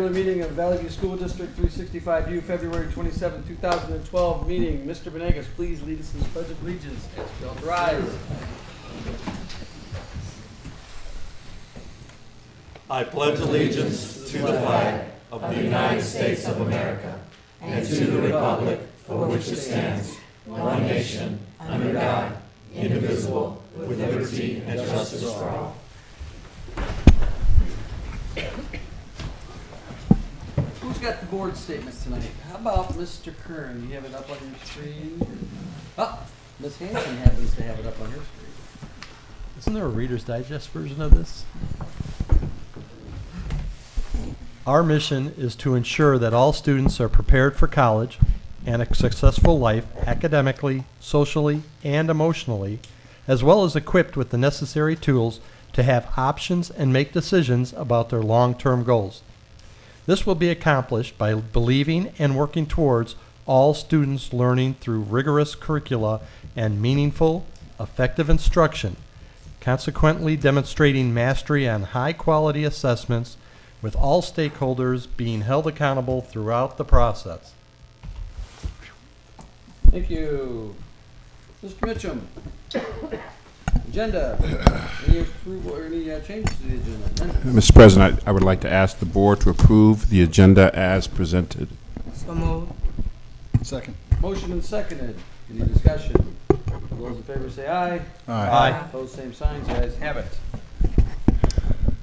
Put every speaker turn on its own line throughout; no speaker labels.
regular meeting of Valley View School District 365U, February 27, 2012 meeting. Mr. Benegas, please lead us in the Pledge of Allegiance. Don't rise.
I pledge allegiance to the flag of the United States of America and to the republic for which it stands, one nation, under God, indivisible, with liberty and justice for all.
Who's got the board statements tonight? How about Mr. Kern? Do you have it up on your screen? Oh, Ms. Hanson happens to have it up on her screen.
Isn't there a Reader's Digest version of this? Our mission is to ensure that all students are prepared for college and a successful life academically, socially, and emotionally, as well as equipped with the necessary tools to have options and make decisions about their long-term goals. This will be accomplished by believing and working towards all students learning through rigorous curricula and meaningful, effective instruction, consequently demonstrating mastery on high-quality assessments with all stakeholders being held accountable throughout the process.
Thank you. Mr. Mitchum. Agenda. Any approval or any changes to the agenda?
Mr. President, I would like to ask the board to approve the agenda as presented.
So moved.
Second.
Motion and seconded. Any discussion? All those in favor say aye.
Aye.
Opposed, same signs. The ayes have it.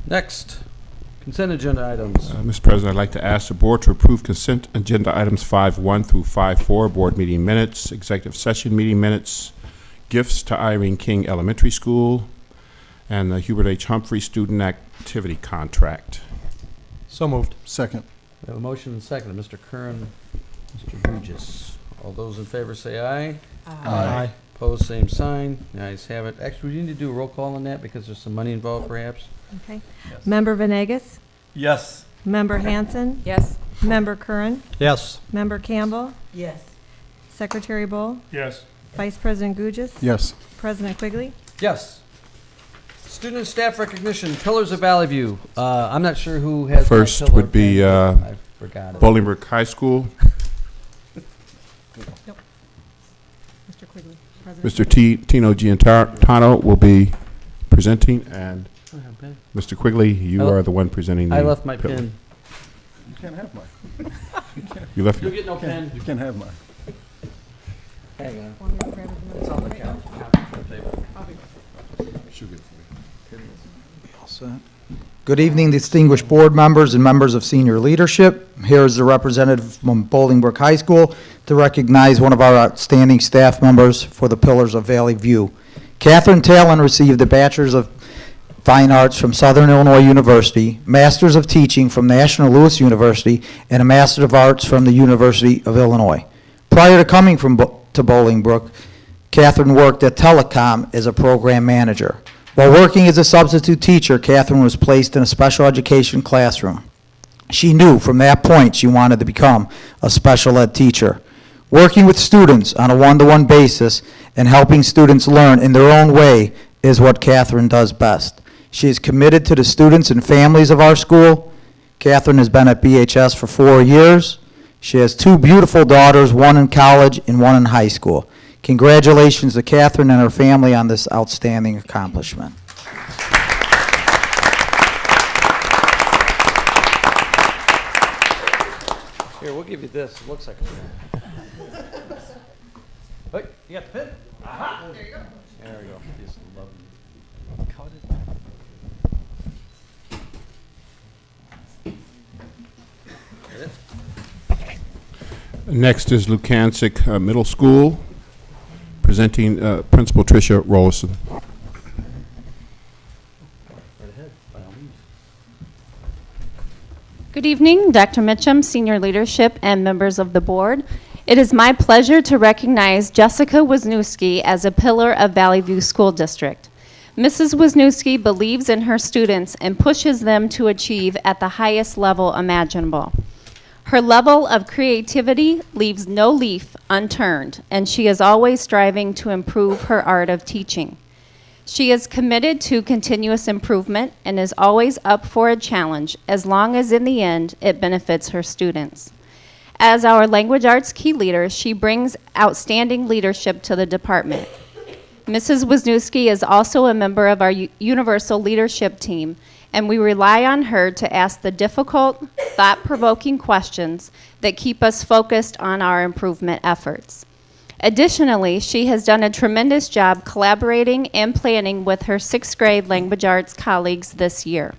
Next, consent agenda items.
Mr. President, I'd like to ask the board to approve consent agenda items 5.1 through 5.4, board meeting minutes, executive session meeting minutes, gifts to Irene King Elementary School, and the Hubert H. Humphrey student activity contract.
So moved.
Second.
We have a motion and seconded. Mr. Curran, Mr. Burgess. All those in favor say aye.
Aye.
Opposed, same sign. The ayes have it. Actually, we need to do a roll call on that because there's some money involved, perhaps.
Okay. Member Venegas?
Yes.
Member Hanson?
Yes.
Member Curran?
Yes.
Member Campbell?
Yes.
Secretary Bull?
Yes.
Vice President Gugis?
Yes.
President Quigley?
Yes. Student and staff recognition, Pillars of Valley View. I'm not sure who has.
First
my pillar
would be,
pin. I forgot it.
Bolingbrook High School.
Mr. Quigley. President.
Mr. Tino Giantano will be presenting, and
I have a pen.
Mr. Quigley, you
I
are the one presenting the
I left my
pillar.
pin.
You can't have mine.
You left
You'll
your...
get no pen.
You can't have mine.
Hang on.
Want me to grab it?
It's on the couch. Table.
Good evening, distinguished board members and members of senior leadership. Here is the representative from Bolingbrook High School to recognize one of our outstanding staff members for the Pillars of Valley View. Catherine Talon received a Bachelor's of Fine Arts from Southern Illinois University, Master's of Teaching from National Louis University, and a Master of Arts from the University of Illinois. Prior to coming to Bolingbrook, Catherine worked at Telecom as a program manager. While working as a substitute teacher, Catherine was placed in a special education classroom. She knew from that point she wanted to become a special ed teacher. Working with students on a one-to-one basis and helping students learn in their own way is what Catherine does best. She is committed to the students and families of our school. Catherine has been at BHS for 4 years. She has 2 beautiful daughters, one in college and one in high school. Congratulations to Catherine and her family on this outstanding accomplishment.
Here, we'll give you this. It looks like a pen. Wait, you got the pen? Aha! There you go. There we go. Just love it. Cut it.
Next is Lukansick Middle School, presenting Principal Tricia Rollison.
Right ahead, by all means.
Good evening, Dr. Mitchum, senior leadership, and members of the board. It is my pleasure to recognize Jessica Wisniewski as a pillar of Valley View School District. Mrs. Wisniewski believes in her students and pushes them to achieve at the highest level imaginable. Her level of creativity leaves no leaf unturned, and she is always striving to improve her art of teaching. She is committed to continuous improvement and is always up for a challenge, as long as in the end it benefits her students. As our language arts key leader, she brings outstanding leadership to the department. Mrs. Wisniewski is also a member of our Universal Leadership Team, and we rely on her to ask the difficult, thought-provoking questions that keep us focused on our improvement efforts. Additionally, she has done a tremendous job collaborating and planning with her 6th grade language arts colleagues this year.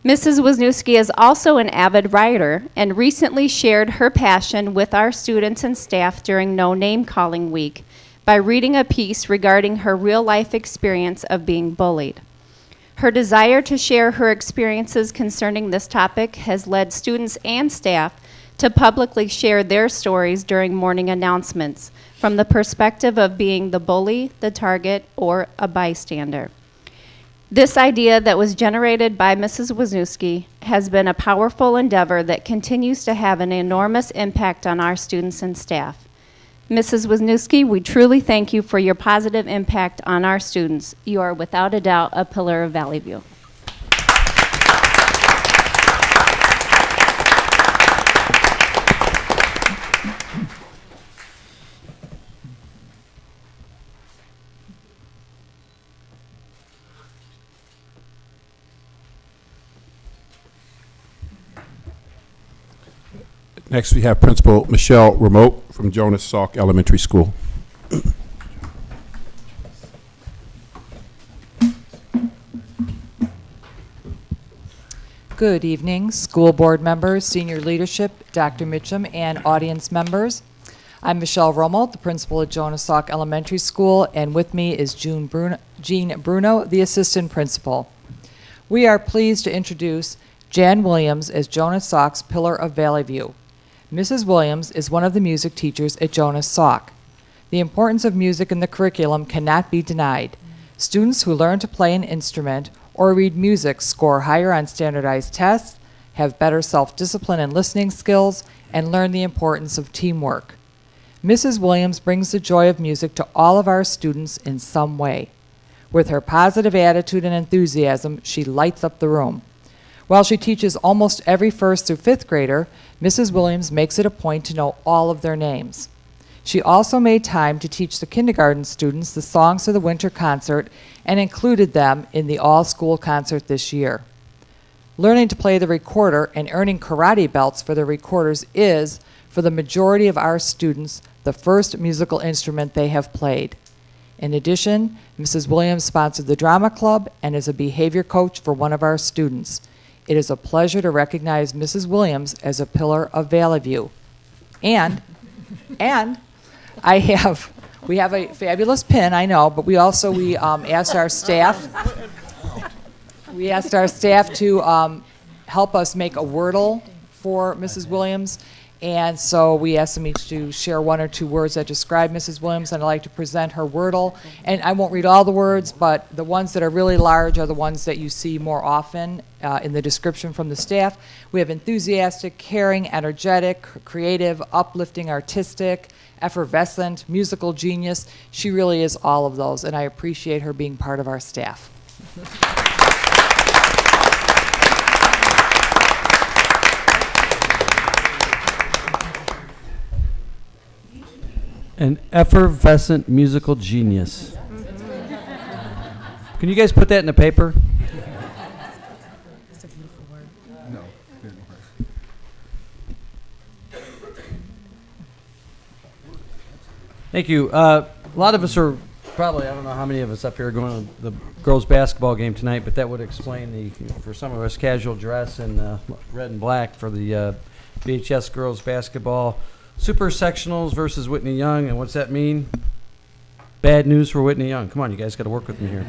Mrs. Wisniewski is also an avid writer and recently shared her passion with our students and staff during No Name Calling Week by reading a piece regarding her real-life experience of being bullied. Her desire to share her experiences concerning this topic has led students and staff to publicly share their stories during morning announcements from the perspective of being the bully, the target, or a bystander. This idea that was generated by Mrs. Wisniewski has been a powerful endeavor that continues to have an enormous impact on our students and staff. Mrs. Wisniewski, we truly thank you for your positive impact on our students. You are without a doubt a pillar of Valley View.
Next, we have Principal Michelle Remote from Jonas Salk Elementary School.
Good evening, school board members, senior leadership, Dr. Mitchum, and audience members. I'm Michelle Rommel, the principal at Jonas Salk Elementary School, and with me is Jean Bruno, the assistant principal. We are pleased to introduce Jan Williams as Jonas Salk's Pillar of Valley View. Mrs. Williams is one of the music teachers at Jonas Salk. The importance of music in the curriculum cannot be denied. Students who learn to play an instrument or read music score higher on standardized tests, have better self-discipline and listening skills, and learn the importance of teamwork. Mrs. Williams brings the joy of music to all of our students in some way. With her positive attitude and enthusiasm, she lights up the room. While she teaches almost every 1st through 5th grader, Mrs. Williams makes it a point to know all of their names. She also made time to teach the kindergarten students the songs of the winter concert and included them in the all-school concert this year. Learning to play the recorder and earning karate belts for the recorders is, for the majority of our students, the first musical instrument they have played. In addition, Mrs. Williams sponsored the drama club and is a behavior coach for one of our students. It is a pleasure to recognize Mrs. Williams as a pillar of Valley View. And we have a fabulous pin, I know, but we asked our staff to help us make a Wordle for Mrs. Williams. And so we asked them each to share 1 or 2 words that describe Mrs. Williams, and I'd like to present her Wordle. And I won't read all the words, but the ones that are really large are the ones that you see more often in the description from the staff. We have enthusiastic, caring, energetic, creative, uplifting, artistic, effervescent, musical genius. She really is all of those, and I appreciate her being part of our staff.
An effervescent musical genius. Can you guys put that in the paper?
That's a beautiful word.
No, didn't work.
Thank you. A lot of us are probably, I don't know how many of us up here are going to the girls' basketball game tonight, but that would explain for some of us, casual dress in red and black for the VHS girls' basketball. Super sectionals versus Whitney Young, and what's that mean? Bad news for Whitney Young. Come on, you guys got to work with me here.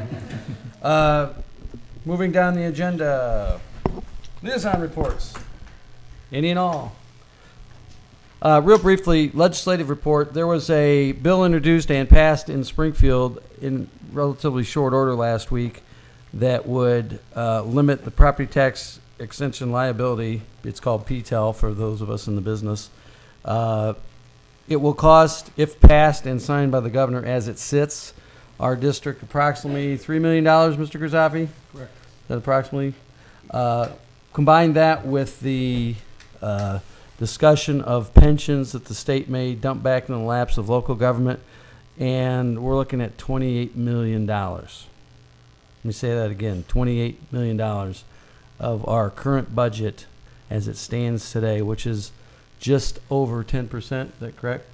Moving down the agenda, liaison reports, any and all. Real briefly, legislative report. There was a bill introduced and passed in Springfield in relatively short order last week that would limit the property tax extension liability. It's called PTEL for those of us in the business. It will cost, if passed and signed by the governor as it sits, our district approximately $3 million, Mr. Grizafi?
Correct.
That approximately? Combine that with the discussion of pensions that the state may dump back in the laps of local government, and we're looking at $28 million. Let me say that again, $28 million of our current budget as it stands today, which is just over 10%, is that correct?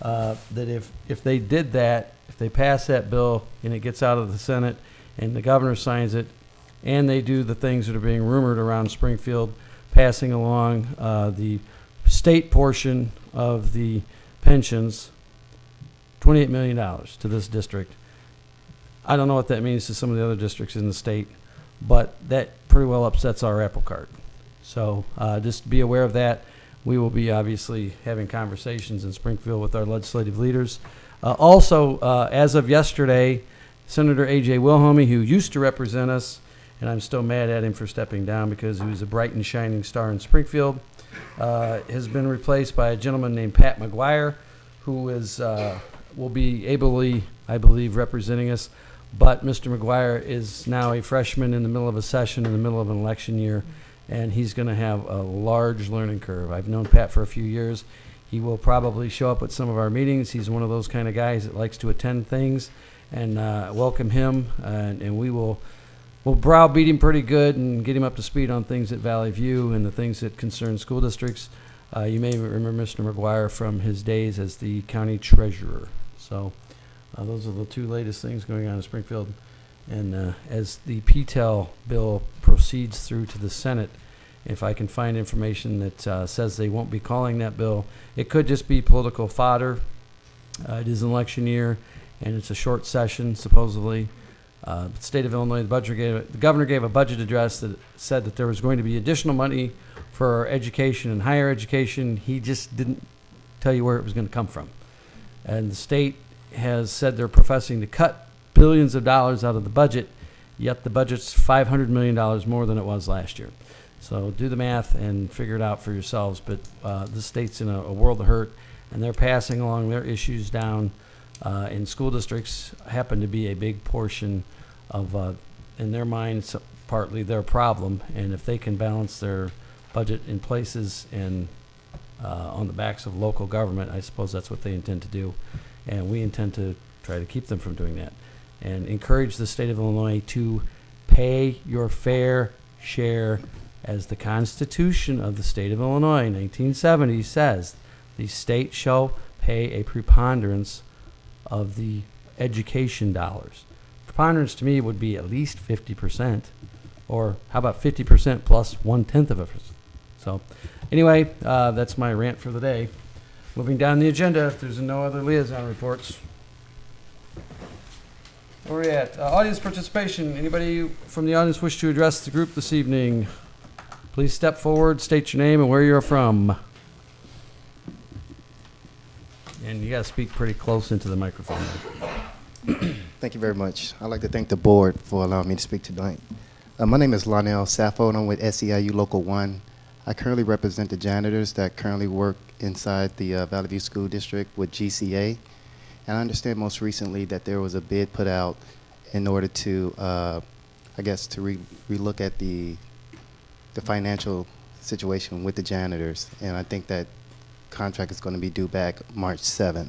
That if they did that, if they pass that bill and it gets out of the Senate and the governor signs it, and they do the things that are being rumored around Springfield, passing along the state portion of the pensions, $28 million to this district. I don't know what that means to some of the other districts in the state, but that pretty well upsets our apple cart. So just be aware of that. We will be obviously having conversations in Springfield with our legislative leaders. Also, as of yesterday, Senator A.J. Wilhelmy, who used to represent us, and I'm still mad at him for stepping down because he was a bright and shining star in Springfield, has been replaced by a gentleman named Pat McGuire, who is will be ably, I believe, representing us. But Mr. McGuire is now a freshman in the middle of a session in the middle of an election year, and he's going to have a large learning curve. I've known Pat for a few years. He will probably show up at some of our meetings. He's one of those kind of guys that likes to attend things, and welcome him, and we'll browbeat him pretty good and get him up to speed on things at Valley View and the things that concern school districts. You may remember Mr. McGuire from his days as the county treasurer. So those are the two latest things going on in Springfield. And as the PTEL bill proceeds through to the Senate, if I can find information that says they won't be calling that bill, it could just be political fodder. It is an election year, and it's a short session, supposedly. The state of Illinois, the governor gave a budget address that said that there was going to be additional money for education and higher education. He just didn't tell you where it was going to come from. And the state has said they're professing to cut billions of dollars out of the budget, yet the budget's $500 million more than it was last year. So do the math and figure it out for yourselves. But the state's in a world of hurt, and they're passing along their issues down. And school districts happen to be a big portion of, in their minds, partly their problem. And if they can balance their budget in places and on the backs of local government, I suppose that's what they intend to do. And we intend to try to keep them from doing that and encourage the state of Illinois to pay your fair share. As the Constitution of the state of Illinois, 1970, says, the state shall pay a preponderance of the education dollars. Preponderance to me would be at least 50%, or how about 50% plus 1/10 of it. So anyway, that's my rant for the day. Moving down the agenda, if there's no other liaison reports. Where are we at? Audience participation. Anybody from the audience wish to address the group this evening? Please step forward, state your name and where you're from. And you got to speak pretty close into the microphone.
Thank you very much. I'd like to thank the board for allowing me to speak tonight. My name is Lonell Sappho, and I'm with SEIU Local 1. I currently represent the janitors that currently work inside the Valley View School District with GCA. And I understand most recently that there was a bid put out in order to, I guess, to relook at the financial situation with the janitors. And I think that contract is going to be due back March 7th.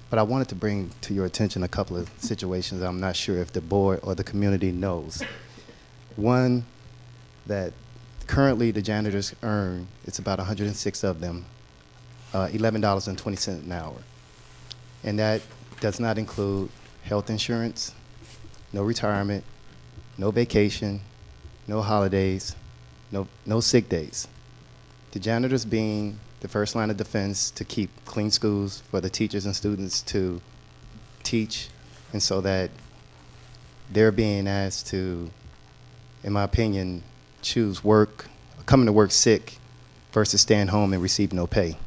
But I wanted to bring to your attention a couple of situations I'm not sure if the board or the community knows. One, that currently the janitors earn, it's about 106 of them, $11.20 an hour. And that does not include health insurance, no retirement, no vacation, no holidays, no sick days. The janitors being the first line of defense to keep clean schools for the teachers and students to teach, and so that they're being asked to, in my opinion, choose coming to work sick versus staying home and receive no pay.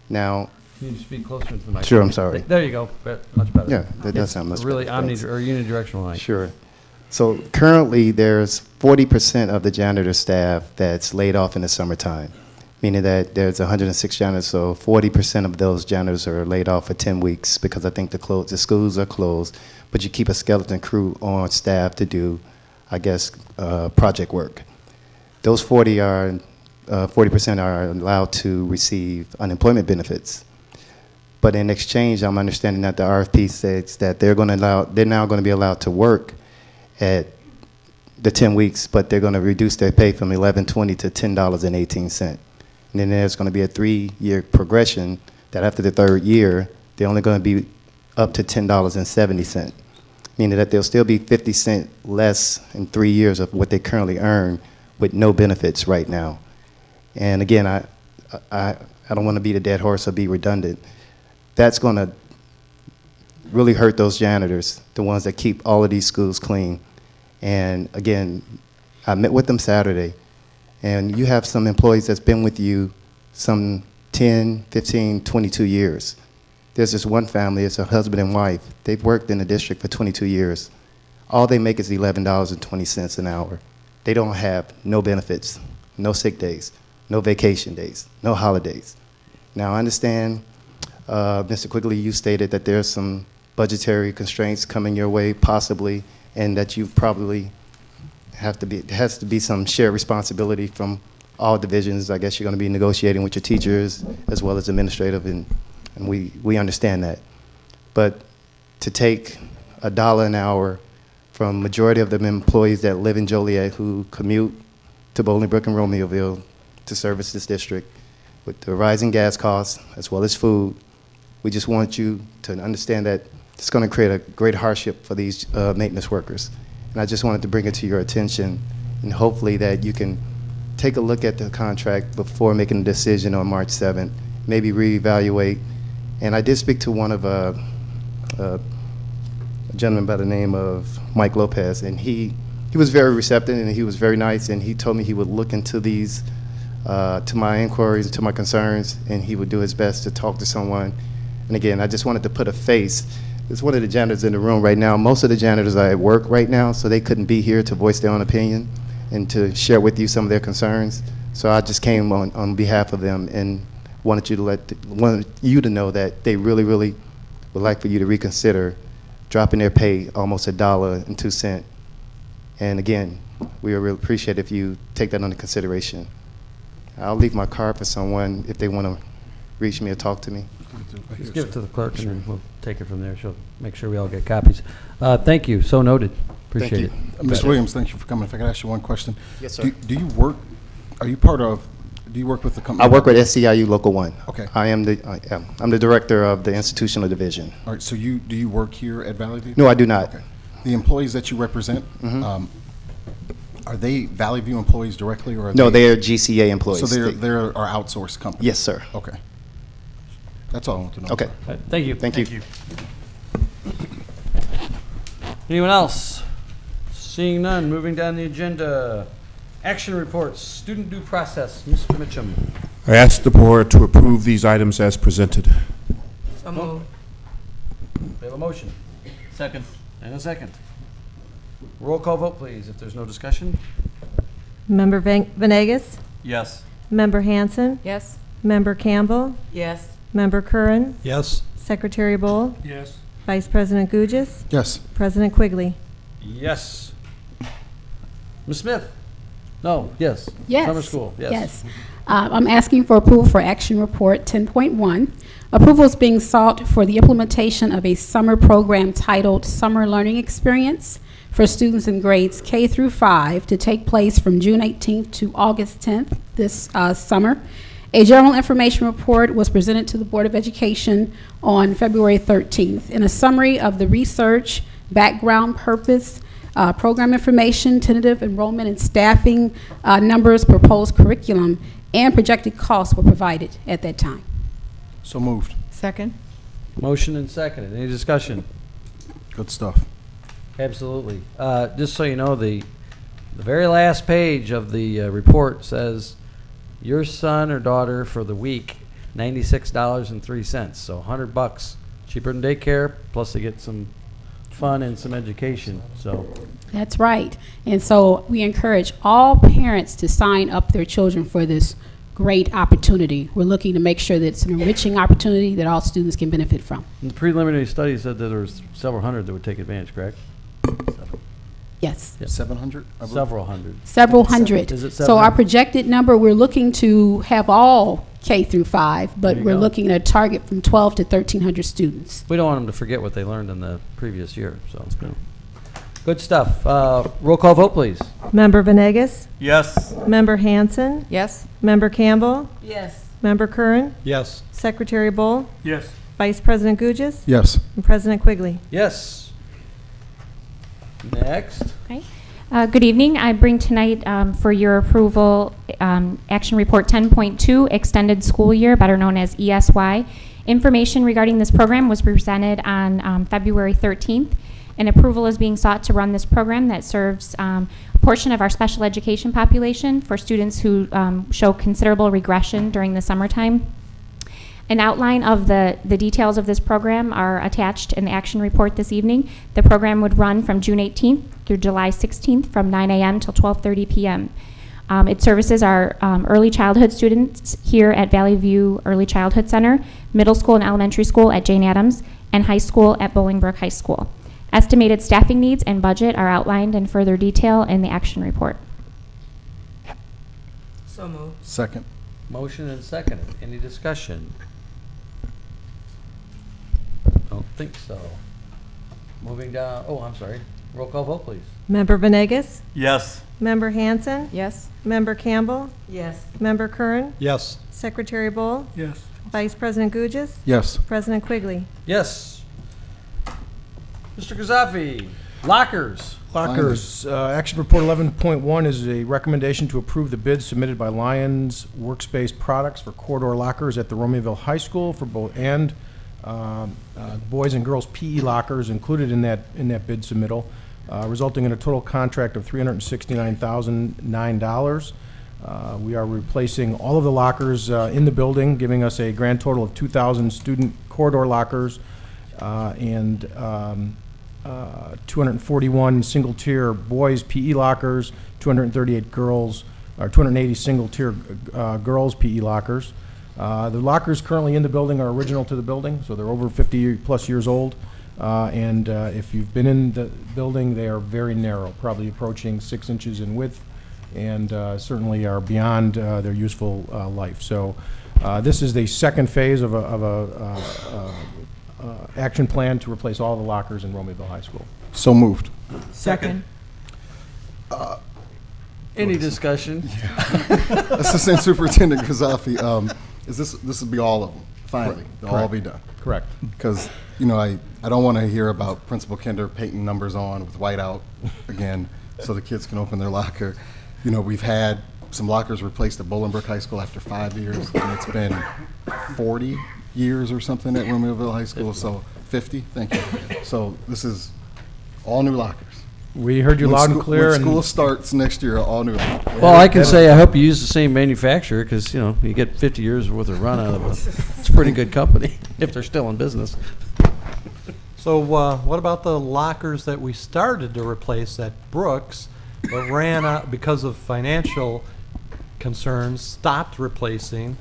Now,
Can you speak closer into the microphone?
Sure, I'm sorry.
There you go. Much better.
Yeah, that does sound much
really
better. Thanks.
unidirectional line.
Sure. So currently, there's 40% of the janitor staff that's laid off in the summertime. meaning that there's 106 janitors, so 40% of those janitors are laid off for 10 weeks because I think the schools are closed, but you keep a skeleton crew on staff to do, I guess, project work. Those 40% are allowed to receive unemployment benefits. But in exchange, I'm understanding that the RFP says that they're now going to be allowed to work at the 10 weeks, but they're going to reduce their pay from $11.20 to $10.18. And then there's going to be a 3-year progression that after the 3rd year, they're only going to be up to $10.70, meaning that they'll still be 50 cents less in 3 years of what they currently earn with no benefits right now. And again, I don't want to beat a dead horse or be redundant. That's going to really hurt those janitors, the ones that keep all of these schools clean. And again, I met with them Saturday, and you have some employees that's been with you some 10, 15, 22 years. There's this one family, it's a husband and wife. They've worked in the district for 22 years. All they make is $11.20 an hour. They don't have no benefits, no sick days, no vacation days, no holidays. Now, I understand, Mr. Quigley, you stated that there's some budgetary constraints coming your way, possibly, and that you probably has to be some shared responsibility from all divisions. I guess you're going to be negotiating with your teachers as well as administrative, and we understand that. But to take $1 an hour from majority of the employees that live in Joliet who commute to Bolingbrook and Romeoville to service this district, with the rising gas costs as well as food, we just want you to understand that it's going to create a great hardship for these maintenance workers. And I just wanted to bring it to your attention, and hopefully that you can take a look at the contract before making a decision on March 7th, maybe reevaluate. And I did speak to one of a gentleman by the name of Mike Lopez, and he was very receptive and he was very nice, and he told me he would look into these, to my inquiries and to my concerns, and he would do his best to talk to someone. And again, I just wanted to put a face. There's one of the janitors in the room right now. Most of the janitors are at work right now, so they couldn't be here to voice their own opinion and to share with you some of their concerns. So I just came on behalf of them and wanted you to know that they really, really would like for you to reconsider dropping their pay almost $1.02. And again, we would really appreciate if you take that under consideration. I'll leave my card for someone if they want to reach me or talk to me.
Just give it to the clerk, and then we'll take it from there. She'll make sure we all get copies. Thank you. So noted. Appreciate it.
Ms. Williams, thank you for coming. If I could ask you one question.
Yes, sir.
Do you work with the company?
I work with SEIU Local 1.
Okay.
I'm the director of the institutional division.
All right, so do you work here at Valley View?
No, I do not.
Okay. The employees that you represent, are they Valley View employees directly, or are
No, they are GCA employees.
So they're our outsourced company?
Yes, sir.
Okay. That's all I want to know.
Okay.
sir.
All right, thank you.
Thank you.
Anyone else? Seeing none, moving down the agenda. Action reports, student due process. Mr. Mitchum.
I ask the board to approve these items as presented.
So moved. We have a motion. Second. And a second. Roll call vote, please, if there's no discussion.
Member Venegas?
Yes.
Member Hanson?
Yes.
Member Campbell?
Yes.
Member Curran?
Yes.
Secretary Bull?
Yes.
Vice President Gugis?
Yes.
President Quigley?
Yes. Ms. Smith? No, yes.
Yes.
Summer school, yes.
Yes. I'm asking for approval for Action Report 10.1. Approval is being sought for the implementation of a summer program titled Summer Learning Experience for students in grades K through 5 to take place from June 18th to August 10th this summer. A general information report was presented to the Board of Education on February 13th. In a summary of the research, background, purpose, program information, tentative enrollment and staffing numbers, proposed curriculum, and projected costs were provided at that time.
So moved.
Second.
Motion and second. Any discussion?
Good stuff.
Absolutely. Just so you know, the very last page of the report says your son or daughter for the week, $96.03. So $100 cheaper than daycare. Plus they get some fun and some education. So
That's right. And so we encourage all parents to sign up their children for this great opportunity. We're looking to make sure that it's an enriching opportunity that all students can benefit from.
And the preliminary study said that there was several hundred that would take advantage, correct?
Yes.
700?
Several hundred.
Several hundred.
Is it
So our
700?
projected number, we're looking to have all K through 5, but
There you
we're
go.
looking at a target from 12 to 1,300 students.
We don't want them to forget what they learned in the previous year, so it's good. Good stuff. Roll call vote, please.
Member Venegas?
Yes.
Member Hanson?
Yes?
Member Campbell?
Yes.
Member Curran?
Yes.
Secretary Bull?
Yes.
Vice President Gugis?
Yes.
And President Quigley.
Yes. Next.
Okay. Good evening. I bring tonight for your approval Action Report 10.2, Extended School Year, better known as ESY. Information regarding this program was presented on February 13th, and approval is being sought to run this program that serves a portion of our special education population for students who show considerable regression during the summertime. An outline of the details of this program are attached in the action report this evening. The program would run from June 18th through July 16th from 9 a.m. till 12:30 p.m. It services our early childhood students here at Valley View Early Childhood Center, middle school and elementary school at Jane Addams, and high school at Bolingbrook High School. Estimated staffing needs and budget are outlined in further detail in the action report.
So moved.
Second.
Motion and second. Any discussion? Don't think so. Moving down. Oh, I'm sorry. Roll call vote, please.
Member Venegas?
Yes.
Member Hanson?
Yes?
Member Campbell?
Yes.
Member Curran?
Yes.
Secretary Bull?
Yes.
Vice President Gugis?
Yes.
President Quigley.
Yes. Mr. Gazafi, lockers.
Lockers, Action Report 11.1 is a recommendation to approve the bids submitted by Lions Workspace Products for corridor lockers at the Romeoville High School for both, and boys and girls PE lockers included in that bid submittal, resulting in a total contract of $369,009. We are replacing all of the lockers in the building, giving us a grand total of 2,000 student corridor lockers and 241 single-tier boys PE lockers, 238 girls, or 280 single-tier girls PE lockers. The lockers currently in the building are original to the building, so they're over 50-plus years old. And if you've been in the building, they are very narrow, probably approaching 6 inches in width, and certainly are beyond their useful life. So this is the second phase of a action plan to replace all the lockers in Romeoville High School.
So moved.
Second.
Any discussion?
Assistant Superintendent Gazafi, this will be all of them, finally. They'll all
Correct.
be done.
Correct.
Because, you know, I don't want to hear about Principal Kinder painting numbers on with whiteout again so the kids can open their locker. You know, we've had some lockers replaced at Bolingbrook High School after 5 years, and it's been 40 years or something at Romeoville High School, so 50, thank you. So this is all new lockers.
We heard you loud and clear.
When school starts next year, all new lockers.
Well, I can say I hope you use the same manufacturer because, you know, you get 50 years worth of run out of it. It's a pretty good company if they're still in business.
So what about the lockers that we started to replace at Brooks but ran out because of financial concerns, stopped replacing?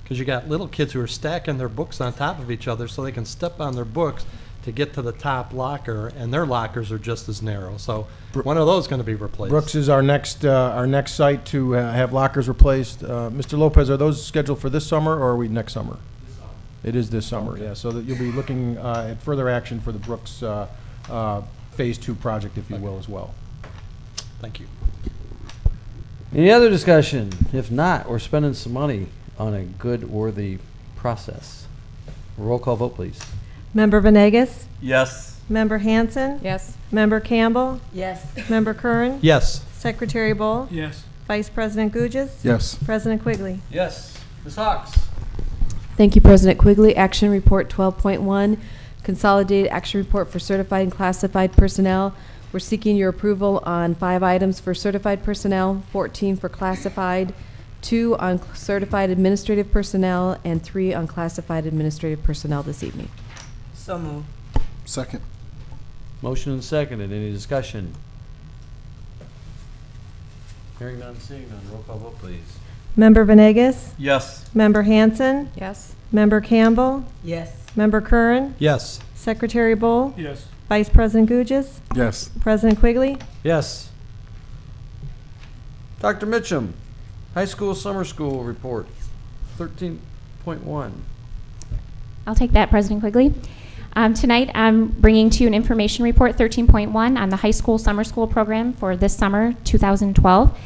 Because you got little kids who are stacking their books on top of each other so they can step on their books to get to the top locker, and their lockers are just as narrow. So one of those is going to be replaced.
Brooks is our next site to have lockers replaced. Mr. Lopez, are those scheduled for this summer, or are we next summer? It is this summer, yeah. So that you'll be looking at further action for the Brooks Phase 2 project, if you will, as well.
Thank you.
Any other discussion? If not, we're spending some money on a good, worthy process. Roll call vote, please.
Member Venegas?
Yes.
Member Hanson?
Yes?
Member Campbell?
Yes.
Member Curran?
Yes.
Secretary Bull?
Yes.
Vice President Gugis?
Yes.
President Quigley.
Yes. Ms. Hawks?
Thank you, President Quigley. Action Report 12.1, Consolidated Action Report for Certified and Classified Personnel. We're seeking your approval on 5 items for certified personnel, 14 for classified, 2 on certified administrative personnel, and 3 on classified administrative personnel this evening.
So moved.
Second.
Motion and seconded. Any discussion? Hearing none, seeing none. Roll call vote, please.
Member Venegas,
Yes.
Member Hanson,
Yes.
Member Campbell,
Yes.
Member Curran,
Yes.
Secretary Bull,
Yes.
Vice President Gugis,
Yes.
President Quigley.
Yes. Dr. Mitchum, high school summer school report, 13.1.
I'll take that, President Quigley. Tonight, I'm bringing to you an information report, 13.1, on the high school summer school program for this summer, 2012.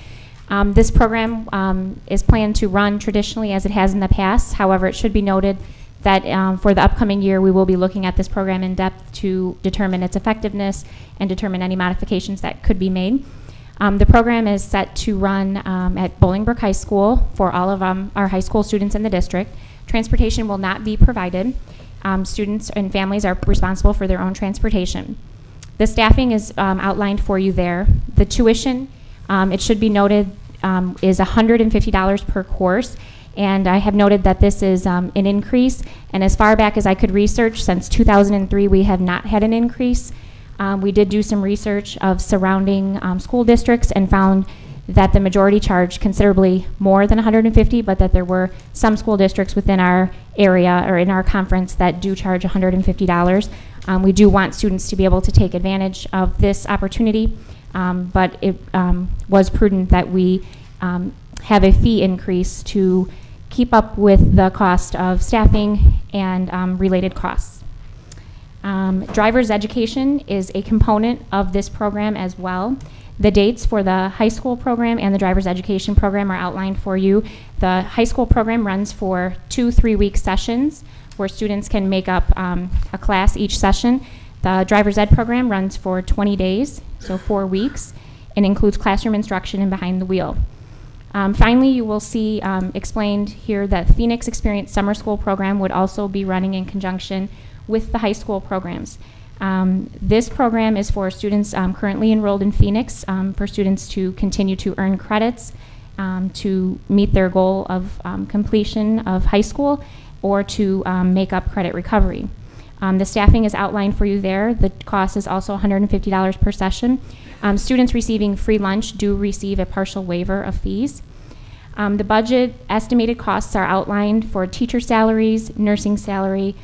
This program is planned to run traditionally as it has in the past. However, it should be noted that for the upcoming year, we will be looking at this program in depth to determine its effectiveness and determine any modifications that could be made. The program is set to run at Bolingbrook High School for all of our high school students in the district. Transportation will not be provided. Students and families are responsible for their own transportation. The staffing is outlined for you there. The tuition, it should be noted, is $150 per course. And I have noted that this is an increase. And as far back as I could research, since 2003, we have not had an increase. We did do some research of surrounding school districts and found that the majority charged considerably more than $150, but that there were some school districts within our area or in our conference that do charge $150. We do want students to be able to take advantage of this opportunity, but it was prudent that we have a fee increase to keep up with the cost of staffing and related costs. Driver's education is a component of this program as well. The dates for the high school program and the driver's education program are outlined for you. The high school program runs for 2 3-week sessions where students can make up a class each session. The driver's ed program runs for 20 days, so 4 weeks, and includes classroom instruction and behind the wheel. Finally, you will see explained here that Phoenix Experience Summer School program would also be running in conjunction with the high school programs. This program is for students currently enrolled in Phoenix, for students to continue to earn credits to meet their goal of completion of high school or to make up credit recovery. The staffing is outlined for you there. The cost is also $150 per session. Students receiving free lunch do receive a partial waiver of fees. The budget estimated costs are outlined for teacher salaries, nursing salary,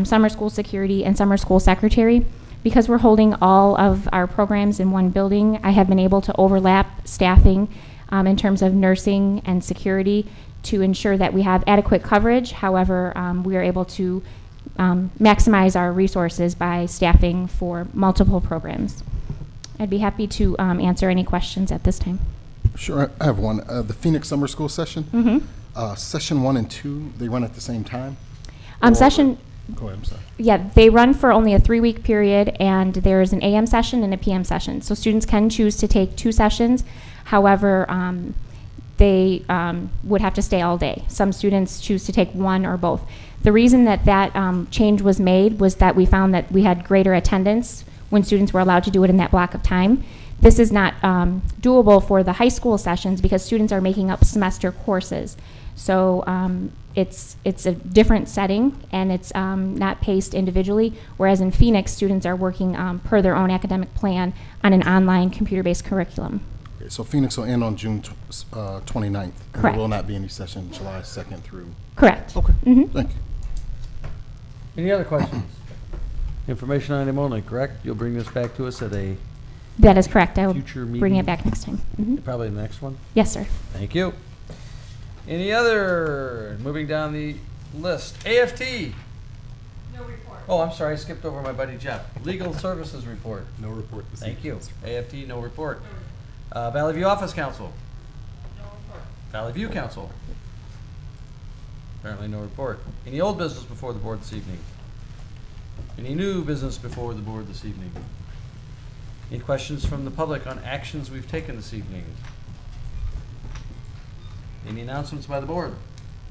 summer school security, and summer school secretary. Because we're holding all of our programs in one building, I have been able to overlap staffing in terms of nursing and security to ensure that we have adequate coverage. However, we are able to maximize our resources by staffing for multiple programs. I'd be happy to answer any questions at this time.
Sure, I have one. The Phoenix Summer School session,
Mm-hmm.
session 1 and 2, they run at the same time? Go ahead, I'm sorry.
Yeah, they run for only a 3-week period, and there's an AM session and a PM session. So students can choose to take 2 sessions. However, they would have to stay all day. Some students choose to take 1 or both. The reason that change was made was that we found that we had greater attendance when students were allowed to do it in that block of time. This is not doable for the high school sessions because students are making up semester courses. So it's a different setting, and it's not paced individually, whereas in Phoenix, students are working per their own academic plan on an online computer-based curriculum.
Okay, so Phoenix will end on June 29th. And
Correct.
there will not be any session July 2nd through.
Correct.
Okay,
Mhm.
thank you.
Any other questions? Information item only, correct? You'll bring this back to us at a
That is correct. I will
future
bring
meeting?
it back next time. Mhm.
Probably the next one?
Yes, sir.
Thank you. Any other? Moving down the list. AFT. No report. Oh, I'm sorry. I skipped over my buddy Jeff. Legal Services report.
No report this
Thank you.
evening.
AFT, no report. Valley View Office Council. No report. Valley View Council. Apparently no report. Any old business before the board this evening? Any new business before the board this evening? Any questions from the public on actions we've taken this evening? Any announcements by the board?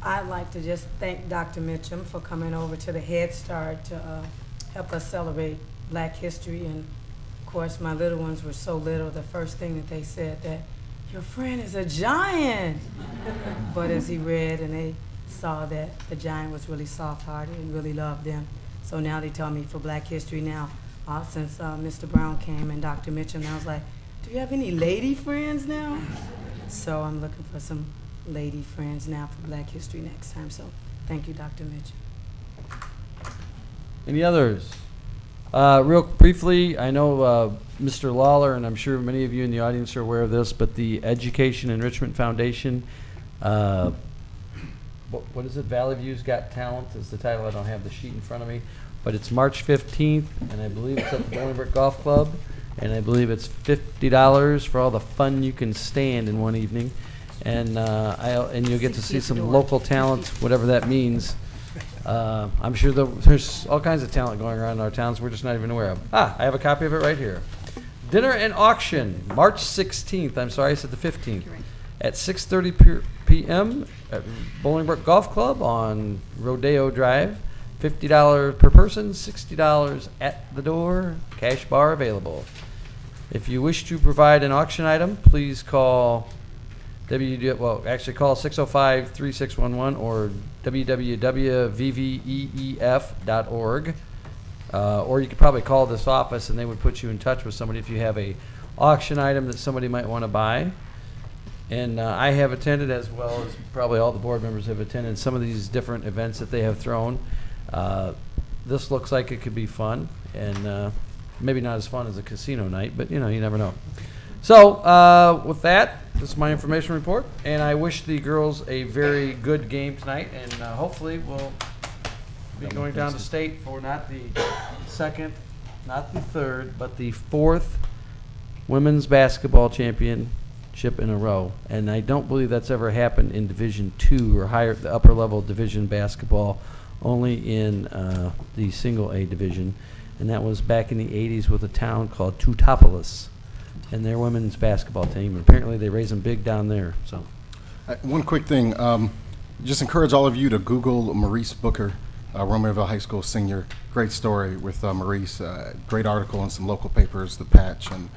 I'd like to just thank Dr. Mitchum for coming over to the Head Start to help us celebrate Black history. And of course, my little ones were so little, the first thing that they said that, your friend is a giant. But as he read and they saw that the giant was really soft-hearted and really loved them. So now they tell me for Black history now, since Mr. Brown came and Dr. Mitchum, I was like, do you have any lady friends now? So I'm looking for some lady friends now for Black History next time. So thank you, Dr. Mitchell.
Any others? Real briefly, I know Mr. Lawler, and I'm sure many of you in the audience are aware of this, but the Education Enrichment Foundation, what is it? Valley View's Got Talent is the title. I don't have the sheet in front of me, but it's March 15th, and I believe it's at the Bolingbrook Golf Club, and I believe it's $50 for all the fun you can stand in one evening, and and you'll get to see some local talent, whatever that means. I'm sure there's all kinds of talent going around in our towns we're just not even aware of. I have a copy of it right here. Dinner and auction, March 16th. I'm sorry, I said the 15th. At 6:30 p.m. at Bolingbrook Golf Club on Rodeo Drive. $50 per person, $60 at the door. Cash bar available. If you wish to provide an auction item, please call call 605-3611 or www.vveef.org. Or you could probably call this office and they would put you in touch with somebody if you have a auction item that somebody might want to buy. And I have attended, as well as probably all the board members have attended, some of these different events that they have thrown. This looks like it could be fun, and maybe not as fun as a casino night, but you never know. So with that, this is my information report, and I wish the girls a very good game tonight, and hopefully we'll be going down to state for not the second, not the third, but the fourth women's basketball championship in a row. And I don't believe that's ever happened in Division II or higher, the upper level division basketball, only in the single A division. And that was back in the 80s with a town called Teutopolis and their women's basketball team. And apparently they raise them big down there. So,
One quick thing, just encourage all of you to Google Maurice Booker, Romeoville High School senior. Great story with Maurice. Great article in some local papers, The Patch and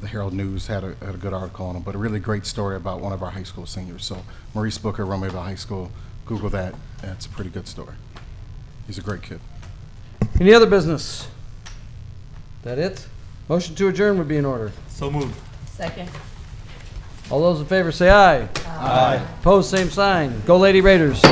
the Herald News had a good article on him, but a really great story about one of our high school seniors. So Maurice Booker, Romeoville High School, Google that. It's a pretty good story. He's a great kid.
any other business? That it? Motion to adjourn would be in order.
So moved.
Second.
All those in favor say aye.
Aye.
Opposed, same sign. Go Lady Raiders.